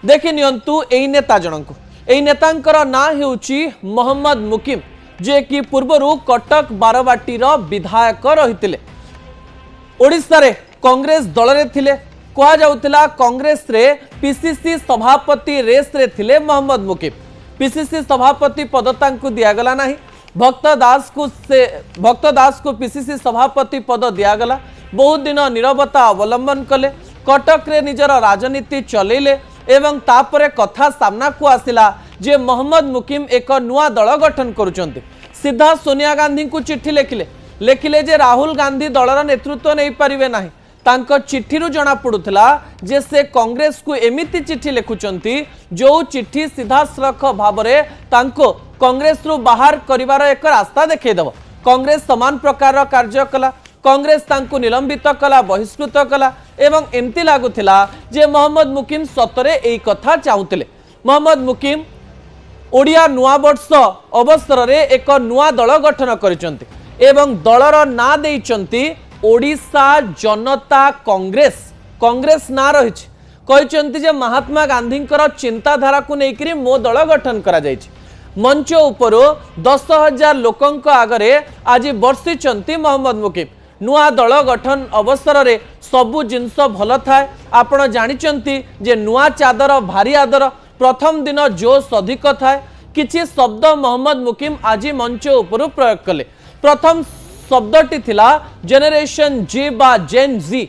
देखि नियंतु एई नेता जनक एई नेतांकर ना हेउची मोहम्मद मुकिम जे कि पूर्वरु कटक बारवाटीर विधायक रहितिले। ओडिशा रे कांग्रेस दल रे थिले कहा जाउतिला कांग्रेस रे पीसीसी सभापति रेस रे थिले मोहम्मद मुकिम। पीसीसी सभापति पद तांकु दियागला नाही। भक्त दास को पीसीसी सभापति पद दियागला। बहुत दिन नीरवता अवलंबन कले कटक रे निजर राजनीति चलेले एवं तापरे कथा सामना को आसिला जे मोहम्मद मुकिम एक नुआ दल गठन करुचंती। सीधा सोनिया गांधी को चिट्ठी लेखिले जे राहुल गांधी दलर नेतृत्व नहीं पारिबे नाही। तांको चिट्ठी जना पड़ुला जे से कांग्रेस को एमिति चिट्ठी लिखुचंती जो चिट्ठी सीधासख भाव में तांको कांग्रेस रु बाहर करिवार एक रास्ता देखैदेव। कांग्रेस समान प्रकार कार्य कला। कांग्रेस तांको निलंबित कला, बहिष्कृत कला एवं एमती लागुथिला जे मोहम्मद मुकिम सतरे एई कथा चाहुतिले। मोहम्मद मुकिम ओडिया नुआ वर्ष अवसर रे एक नुआ दल गठन करिसंती एवं दलर ना देइचंती ओडिशा जनता कांग्रेस। कांग्रेस ना रहिछि कहिसंती जे महात्मा गांधींकर चिंताधारा को लेकरी मो दल गठन करा जायछि। मंच उपरो 10,000 लोकंक आगरे आज बर्षिचंती मोहम्मद मुकिम। नुआ दल गठन अवसर रे सबु जिनस भल थाए। आपण जानिचंती जे नुआ चादर भारी आदर। प्रथम दिन जोश अधिक थाए। किछि शब्द मोहम्मद मुकिम आज मंच उपरो प्रयोग कले। प्रथम शब्दटी थिला जेनेरेशन जी बा जेन जी।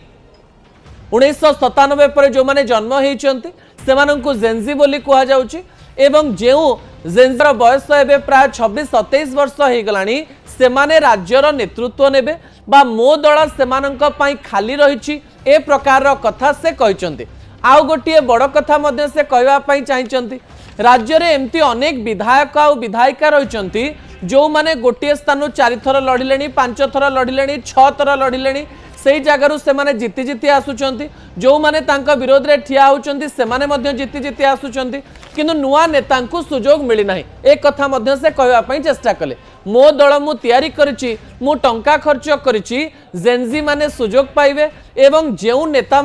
1997 पर जो माने जन्म होइचंती सेमानंकु जेनजी बोली कहा जाउची एवं जेउ जेनजर बयस एबे प्राय 26-27 वर्ष हो गलानी सेमाने राज्यर नेतृत्व नेबे बा मो दल सेमानंक पई खाली रहिछि ए प्रकार कथा से कहिचंती। आउ गोटिए बड़ कथा मध्य से कहवा पई चाहिचंती। राज्य रे एमती अनेक विधायक आ विधायिका रहिचंती जो माने गोटे स्थान 4 थर लड़िले, 5 थर लड़िले, 6 थर लड़िले। से जगार से माने जीति जीति आसुचंती। जो माने तांका विरोध रे ठिया होचंती से माने मध्य जीति जीति आसुचंती किंतु नुआ नेतांकु सुजोग मिली नाही। एक कथा मध्य से कहवा पई चेष्टा कले मो दल मु तयारी करिछि, मु टंका खर्च करिछि, जेनजी माने सुजोग पाइबे एवं जेउ नेता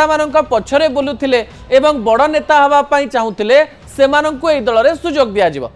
मानक पछरे बोलुथिले एवं बड़ नेता हवा पई चाहुथिले सेमानंकु एई दल रे सुजोग दिया जिवो।